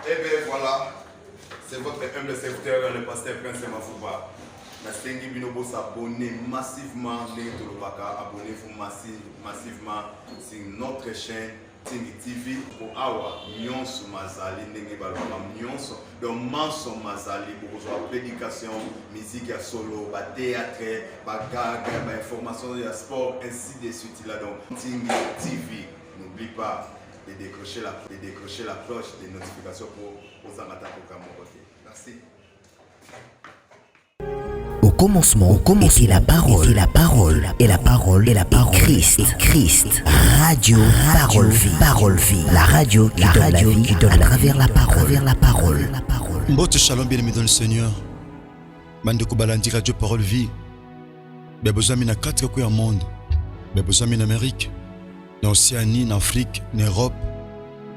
Eh bien voilà, c'est votre humble serviteur, le pasteur Prince Mafouba. Nasengi binobo s'abonner massivement, abonnez-vous massivement sur notre chaîne Tingi TV pour avoir nyonso mazali ndenge baloma nyonso donc manso mazali pour la prédication, musique à solo, théâtre, gag, information de sport ainsi de suite là donc Tingi TV. N'oublie pas de décrocher la cloche des notifications pour Zamata Kokamokote. Merci. Au commencement, était la parole, et la parole, Christ. Radio, parole vie, la radio qui donne à travers la parole. Mbote shalom bien aimé dans le Seigneur. Bande ko balandi radio parole vie. Be besoin na 4 coins du monde. Be besoin en Amérique, en Océanie, en Afrique, en Europe.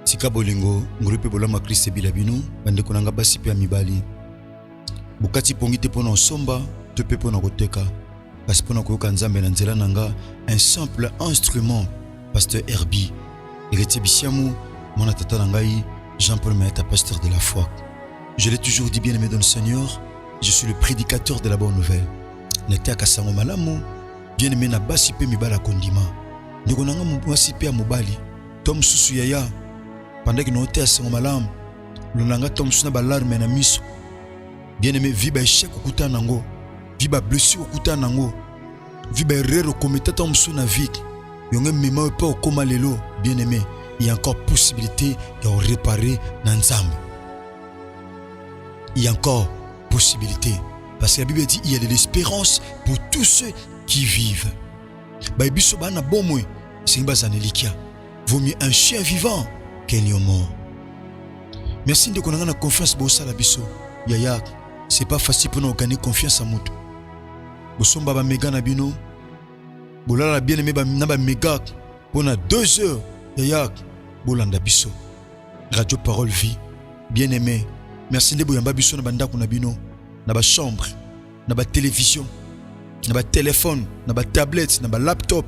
Tika bolingo, ngrupe bolama Christ bilabino, bande ko nanga basi pe amibali. Bukati pongite pona somba, te pe pona koteka. Parce pona koyoka nzambe na nzela nanga, un simple instrument, pasteur Herbie. Héritier Bisiamou, mon tata nangai, Jean-Paul Maëta, pasteur de la foi. Je l'ai toujours dit bien aimé dans le Seigneur, je suis le prédicateur de la bonne nouvelle. N'était à Kassango Malamu, bien aimé na basi pe mibala kondima. Ndeko nanga mwasi pe amobali, tom susu yaya, pendant que nous étions à Sango Malamu, l'onanga tom susu na balarme na miso. Bien aimé, viba échec au kuta nango, viba blessure au kuta nango, viba erreur au comité tom susu na vie. Yonge mema pas au koma lelo, bien aimé, il y a encore possibilité de réparer Nanzambe. Il y a encore possibilité. Parce que la Bible dit il y a de l'espérance pour tous ceux qui vivent. Baïbiso bana bomwe, singba zanelikia. Vaut mieux un chien vivant qu'un lion mort. Merci de connaître la confiance bossa la biso. Yaya, c'est pas facile pour nous gagner confiance à mutu. Bosomba ba mega na bino. Bolala bien aimé ba naba mega pendant 2 heures. Yaya, bolanda biso. Radio Parole Vie, bien aimé. Merci de boyamba biso na banda kuna bino. Na ba chambre, na ba télévision, na ba téléphone, na ba tablette, na ba laptop,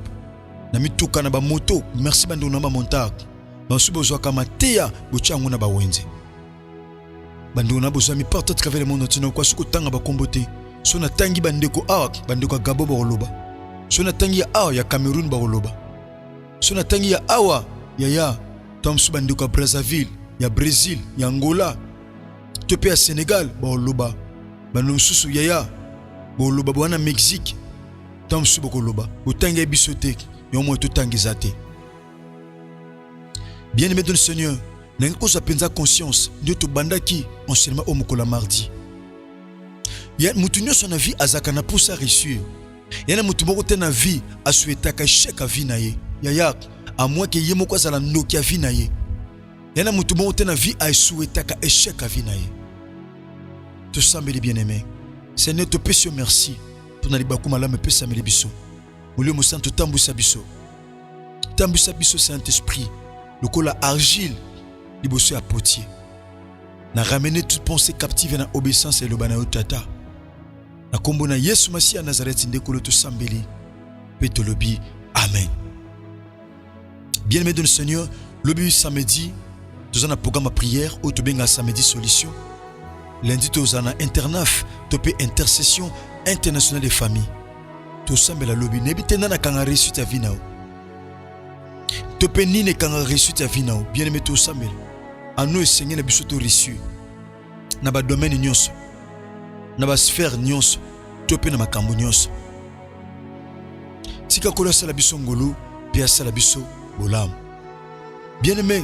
na mituka na ba moto. Merci bando na ba montar. Bansu bozwa kama teya bochangu na ba wenze. Bando na bozwa mi partout à travers le monde entier kwa suko tanga ba kombote. So na tangi bandeko bandeko Gabo ba roloba. So na tangi ya Cameroun ba roloba. So na tangi ya ya tamsu bandeko Brazzaville, ya Brésil, ya Angola. Tope ya Sénégal ba roloba. Bano susu yaya boloba bwana Mexique tam su bokoloba otanga bisote yomo totangi zate. Bien aimé dans le Seigneur, n'enga ko penza conscience de to bandaki enseignement au mokola mardi. Ya mutunyo son vie azaka na pousa réussir. Yana mutu moko te na vie a souhaita ka échec a vie na ye. Yaya à moins que yemo ko sala ndoki a vie na ye. Yana mutu moko te na vie a souhaita ka échec a vie na ye. Te semble bien-aimé. Seigneur, te pèse merci. Pour n'aller pas comme la me pèse me biso. Moulio mo santo tambusa biso. Tambusa biso Saint-Esprit. Le cola argile, liboso à potier. Na ramener toute pensée captive na obéissance et le bana tata. Na kombo na Yesu Masi à Nazareth ndekolo to sambeli. Peto lobi. Amen. Bien-aimé dans le Seigneur, le samedi, nous avons un programme à prière au Tobenga samedi solution. Lundi, tu as un internaf, tu as intercession internationale des familles. Tu as un lobby. Tu as reçu ta vie. Tu as reçu ta vie. Bien aimé, tu as un nous, Seigneur, tu as reçu. Dans le domaine, dans la sphère, tu as un cambo. Si tu as un salabiso ngolo, puis un salabiso bolam. Bien aimé,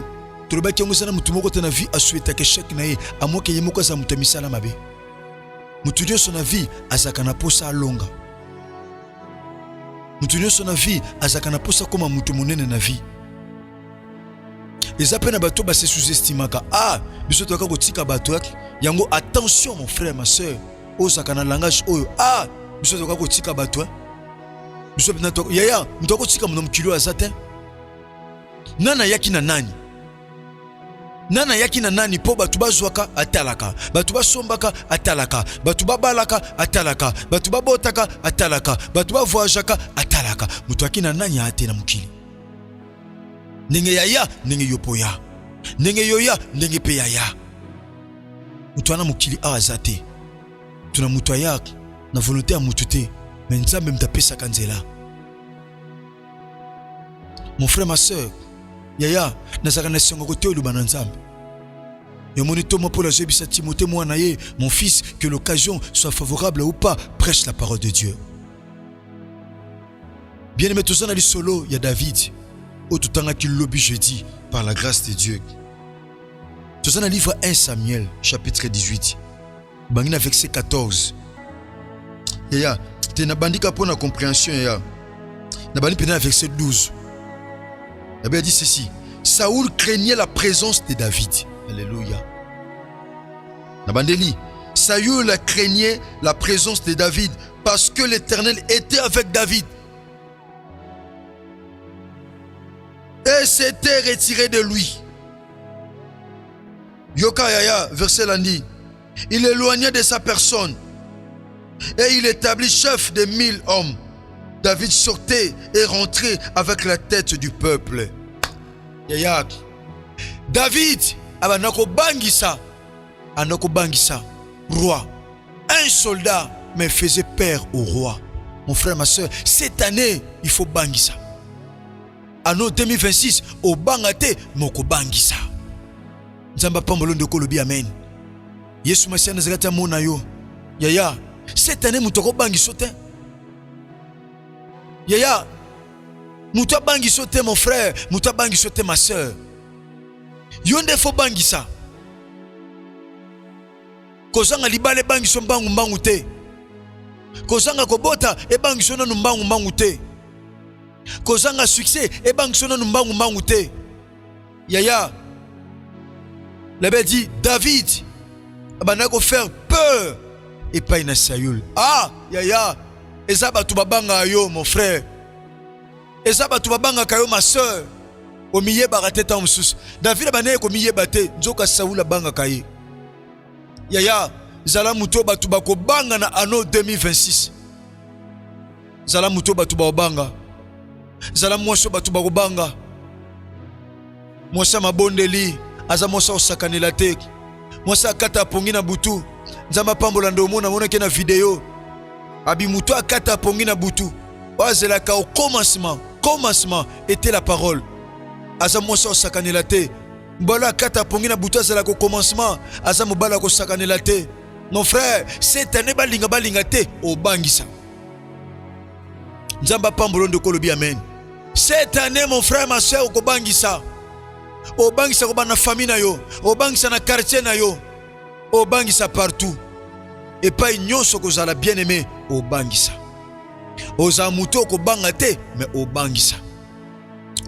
tu as dit que tu vie à souhaiter que chaque naïe, à moins que tu aies mutamisa la mabe. Mutunyo son vie à zakana posa longa. Mutunyo son vie à zakana posa comme un mutumonene na vie. Les appels à bateau se sous-estiment ka biso to ka kotika bateau yango attention mon frère ma soeur o zakana langage oyo biso to ka kotika bateau biso na to yaya mtoko kotika monom kilo azate nana yaki na nani. Nana yaki na nani po batu bazwaka atalaka, batu basombaka atalaka, batu babalaka atalaka, batu babotaka atalaka, batu bavoyajaka atalaka. Mutu yaki na nani ate na mukili. Ndenge yaya, ndenge yopoya. Ndenge yoya, ndenge pe yaya. mutu wana mokili awa aza te. Tuna mutu aya na volonté ya mutu te, mais Nzambe mutapesaka nzela. Mon frère, ma soeur, yaya nazaka na sengo kote oluba na Nzambe. Yomoni Thomas Paul azebisa Timothée mwana ye, mon fils, que l'occasion soit favorable ou pas, prêche la parole de Dieu. Bien aimé, tozana li solo ya David, au tout temps qu'il lobby jeudi par la grâce de Dieu. Tozana livre 1 Samuel chapitre 18. Bangina verset 14. Yaya, te na bandika pour la compréhension yaya. Na bandi pena verset 12. La Bible dit ceci: Saoul craignait la présence de David. Alléluia. Nabandeli, Saoul craignait la présence de David parce que l'Éternel était avec David et s'était retiré de lui. Yoka Yaya, verset lundi. Il éloignait de sa personne et il établit chef de 1000 hommes. David sortait et rentrait avec la tête du peuple. Yaya, David, anako bangisa, roi. Un soldat mais faisait peur au roi. Mon frère, ma soeur, cette année, il faut bangisa. Anno 2026, au bangate, moko bangisa. Nzamba pambolo ndeko lobi amen. Yesu Masia nazakata mona yo. Yaya, cette année mutoko bangiso te. Yaya, muta bangiso te mon frère, muta bangiso te ma soeur. Yonde fo bangisa. Kozanga libale bangiso mbangu mbangu te. Kozanga kobota e bangiso nanu mbangu mbangu te. Kozanga succès e bangiso nanu mbangu mbangu te. Yaya, la Bible dit David abanako faire peur et pas na Saül. Ah, yaya, eza batu babanga yo mon frère. Eza batu babanga kayo ma soeur. O miye barateta msusu. David abanaye ko miye bate nzoka Saül abanga kaye. Yaya, zala muto batu bako banga na anno 2026. Zala muto batu babanga. Zala mwaso batu bako banga. Mwasa mabondeli aza mwasa osakanela te. Mwasa akata pongi na butu. Nzamba pambola ndomo na mona ke na video. Abi muto akata pongi na butu. Wazela ka au commencement était la parole. Aza mwasa osakanela te. Mbala akata pongi na butu azela ko commencement. Aza mobala ko sakanela te. Mon frère, cette année balinga te o bangisa. Nzamba pambola ndoko lobi amen. Cette année mon frère ma soeur ko bangisa. Obangisa ko na famille na yo, obangisa na quartier na yo, obangisa partout. Et pas nyonso ko zala bien aimé, obangisa. Oza muto ko banga te, mais obangisa.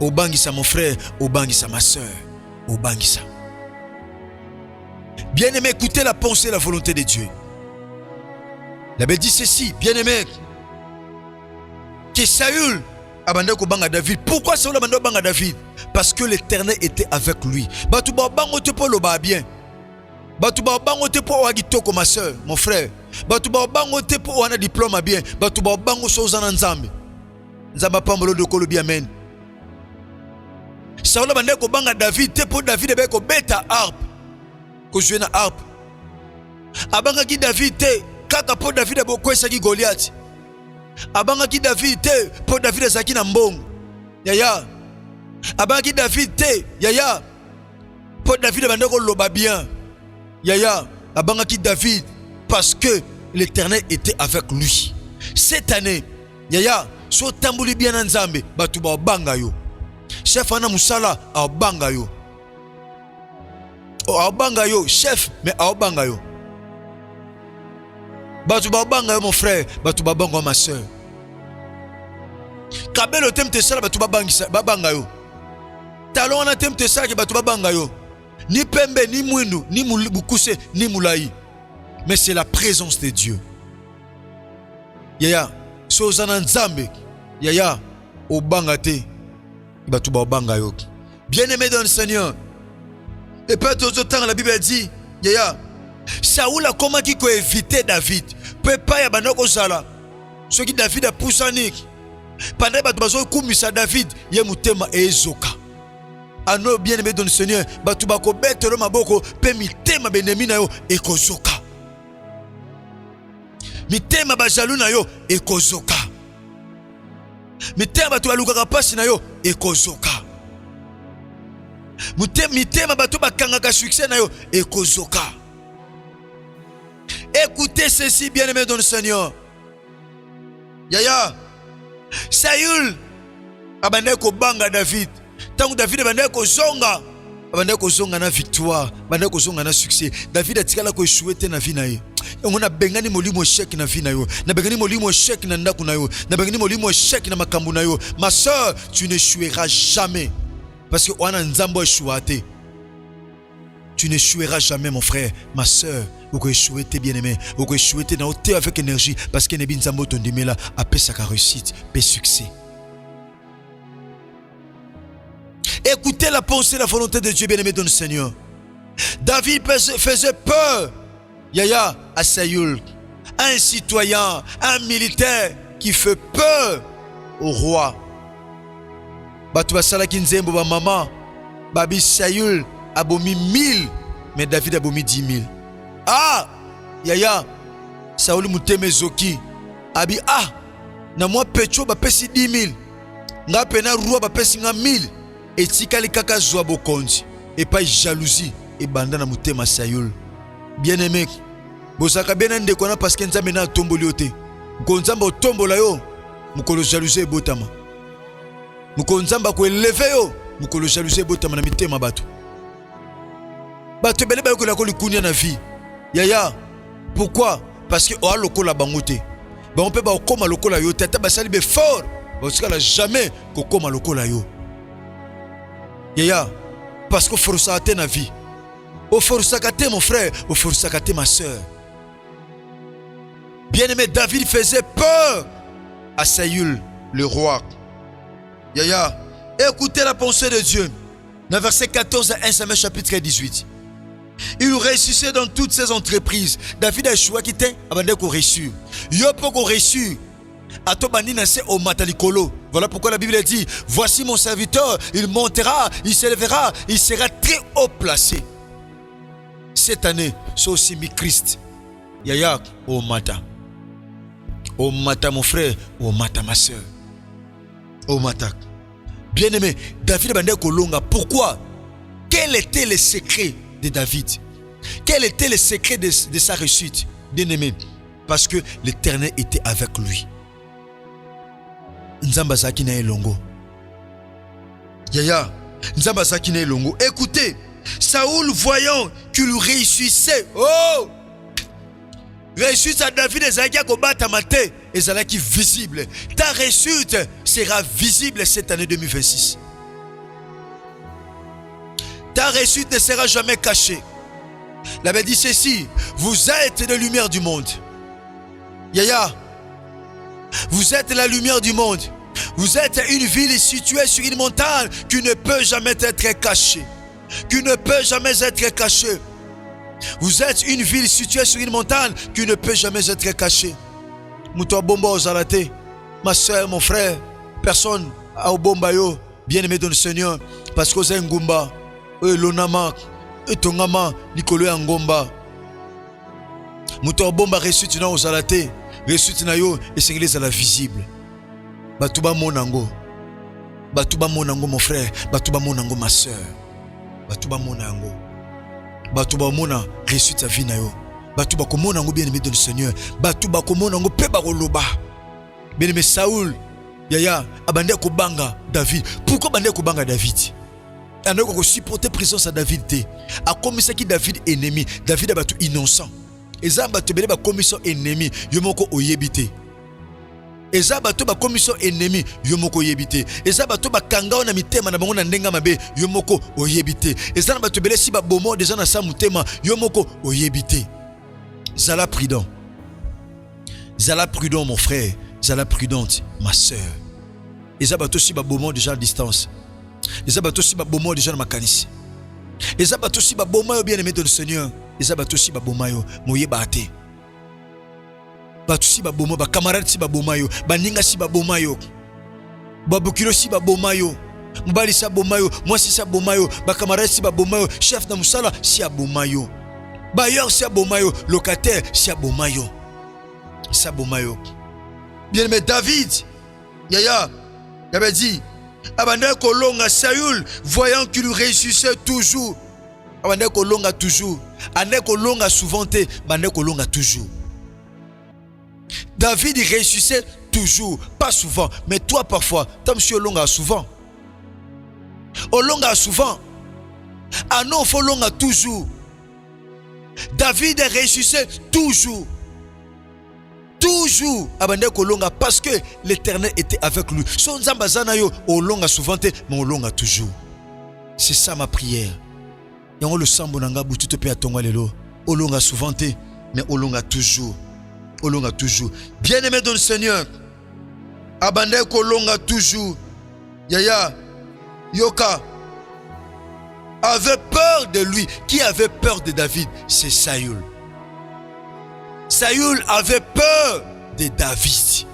Obangisa mon frère, obangisa ma soeur, obangisa. Bien aimé, écoutez la pensée et la volonté de Dieu. La Bible dit ceci, bien aimé, que Saül abandonne ko banga David. Pourquoi Saül abandonne banga David? Parce que l'Éternel était avec lui. Batu ba bango te po lo ba bien. Batu ba bango te po wa kitoko ma soeur, mon frère. Batu ba bango te po wana diplôme bien. Batu ba bango so za na Nzambe. Nzamba pambolo de ko lo bien amen. Saül abandonne ko banga David te po David be ko beta harpe. Ko jouer na harpe. Abanga ki David te kaka po David bo kwesa ki Goliath. Abanga ki David te po David ezaki na mbongo. Yaya. Abanga David te, yaya, pour David abandako loba bien, yaya, abanga David parce que l'Éternel était avec lui. Cette année, yaya, so tambouli bien en Nzambe, batu ba banga yo. Chef ana musala a banga yo. O a banga yo, chef, mais a banga yo. Batu ba banga yo mon frère, batu ba banga ma soeur. Kabelo temte sala batu ba banga yo. Talon na temte sala ke batu ba banga yo. Ni pembe, ni mwindu, ni bukuse, ni moulaï. Mais c'est la présence de Dieu. Yaya, so zana Nzambe, yaya, o banga te, batu ba banga yo. Bien-aimé dans le Seigneur. Et peut-être autant la Bible dit, yaya, Saoul a comment qui peut éviter David. Peut pas y banoko zala. Ce qui David a poussé. Pendant que tu as David, il y a mutema ezoka. Ano bien-aimé dans le Seigneur, batu bako betelo maboko pe mitema benemi na yo ekozoka. Mitema ba jaloux na yo ekozoka. Mitema batu balukaka pasi na yo ekozoka. Mitema batu bakangaka succès na yo ekozoka. Écoutez ceci, bien-aimé dans le Seigneur. Yaya, Saül abandait ko banga David. Tant que David abandait ko zonga na victoire, abandait ko zonga na succès. David a tikala ko échouer te na vie na ye. On a bengani molimo échec na vie na yo. Na bengani molimo échec na ndaku na yo. Na bengani molimo échec na makambu na yo. Ma sœur, tu n'échoueras jamais. Parce que on a nzambo échouate. Tu n'échoueras jamais, mon frère, ma sœur. Vous pouvez échouer, t'es bien-aimé. Vous pouvez échouer, t'es dans le avec énergie. Parce que Nebi Nzambo ton là, après sa réussite, paix succès. Écoutez la pensée, la volonté de Dieu, bien-aimé dans le Seigneur. David faisait peur, Yaya, à Saül. Un citoyen, un militaire qui fait peur au roi. Batu basala kinzembo ba maman, babi Saül abomi 1000, mais David abomi 10 000. Ah, Yaya, Saül muteme zoki, abi ah, na moi pecho ba pesi 10 000, nga pena roi ba pesi nga 1000, et tikali kaka zwa bokonzi, et pas jalousie, et banda na mutema Saül. Bien aimé, bosaka bien ndeko na parce que nzambe na tomboli ote, nkonzamba otombola yo, mukolo jalousie botama. Mukonzamba ko élever yo, mukolo jalousie botama na mitema bato. Bato bele ba ko la ko likunia na vie. Yaya, pourquoi? Parce que o lokola bangote. Ba on peut ba okoma lokola yo, tata ba sali be fort. Ba sala jamais ko koma lokola yo. Yaya, parce que força te na vie. O força te mon frère, o força te ma sœur. Bien-aimé, David faisait peur à Saül, le roi. Yaya, écoutez la pensée de Dieu. Dans verset 14 à 1 Samuel chapitre 18. Il réussissait dans toutes ses entreprises. David a échoué qui était abandonné qu'on réussit. Yopo qu'on réussit. Ato bandina c'est au matalikolo. Voilà pourquoi la Bible dit, voici mon serviteur, il montera, il s'élèvera, il sera très haut placé. Cette année, c'est aussi mi Christ. Yaya, au mata. Au mata mon frère, au mata ma soeur. Au mata. Bien-aimé, David abandonné kolonga. Pourquoi? Quel était le secret de David? Quel était le secret de sa réussite? Bien-aimé, parce que l'Éternel était avec lui. Nzamba zaki na elongo. Yaya, Nzamba zaki na elongo. Écoutez, Saoul voyant qu'il réussissait. Oh! Réussite à David et Zakia Kobata Maté et Zalaki visible. Ta réussite sera visible cette année 2026. Ta réussite ne sera jamais cachée. La Bible dit ceci, vous êtes la lumière du monde. Yaya, vous êtes la lumière du monde. Vous êtes une ville située sur une montagne qui ne peut jamais être cachée. Qui ne peut jamais être cachée. Vous êtes une ville située sur une montagne qui ne peut jamais être cachée. Moutoua bomba aux alatés. Ma soeur, mon frère, personne a au bomba yo, bien aimé dans le Seigneur, parce que c'est un gumba, l'onama, et tongama, Nicolo Angomba. Moutoua bomba réussite na aux alatés, réussite na yo, et c'est l'église à la visible. Batouba monango, Batouba monango, mon frère, Batouba monango, ma soeur, Batouba monango. Batouba mona réussite sa vie na yo. Batouba komona ngo bien aimé dans le Seigneur. Batouba komona ngo pe ba koloba. Bien aimé Saoul, Yaya abandé ko banga David. Pourquoi abandé ko banga David? Ando ko supporter présence à David té. A commis qui David ennemi, David abatu innocent. Eza batu bele ba commission ennemi, yo moko oyebité. Eza bato ba commission ennemi yomoko yebite. Eza bato ba kanga na mitema na bango na ndenga mabe yomoko oyebite. Eza na bato bele si ba bomo déjà na sa mutema yomoko oyebite. Zala prudent. Zala prudent mon frère, zala prudente ma sœur. Eza bato si ba bomo déjà à distance. Eza bato si ba bomo déjà na makanisi. Eza bato si ba bomo yo bien aimé de le Seigneur. Eza bato si ba bomo yo moyeba ate. Batu si ba boma, ba camarade si ba boma yo, ba ninga si ba boma yo, ba bukiro si ba boma yo, Mobali si abomayo, mwasi si abomayo, bakamarade si abomayo, chef na musala si abomayo. Bailleur si abomayo, locataire si abomayo. Si abomayo. Bien-aimé David, Yaya, il avait dit, Abandé Kolonga Saül, voyant qu'il réussissait toujours. Abandé Kolonga toujours. Abandé Kolonga souvent, Abandé Kolonga toujours. David il réussissait toujours, pas souvent, mais toi parfois, tu monsieur Olonga souvent. Olonga souvent. Ah non, il faut Olonga toujours. David réussissait toujours. Toujours. Abandé Kolonga parce que l'Éternel était avec lui. Son zambazana yo, Olonga souvent, mais Olonga toujours. C'est ça ma prière. Yango le sambo nanga butu te pe atonga lelo. Olonga souvent, mais Olonga toujours. Olonga toujours. Bien-aimé dans le Seigneur, Abandé Kolonga toujours. Yaya, Yoka avait peur de lui. Qui avait peur de David? C'est Saül. Saül avait peur de David.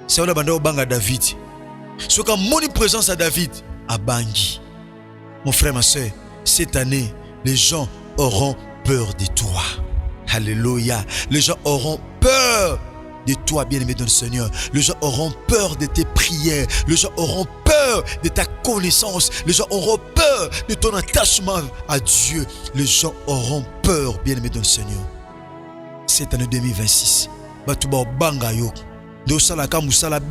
Saül a bandé au bang à David. Ce quand mon présence à David a bangi. Mon frère, ma soeur, cette année, les gens auront peur de toi. Alléluia. Les gens auront peur de toi, bien-aimé dans le Seigneur. Les gens auront peur de tes prières. Les gens auront peur de ta connaissance. Les gens auront peur de ton attachement à Dieu. Les gens auront peur, bien-aimé dans le Seigneur. Cette année 2026, Batuba Banga Yo, de Salaka Musala bien.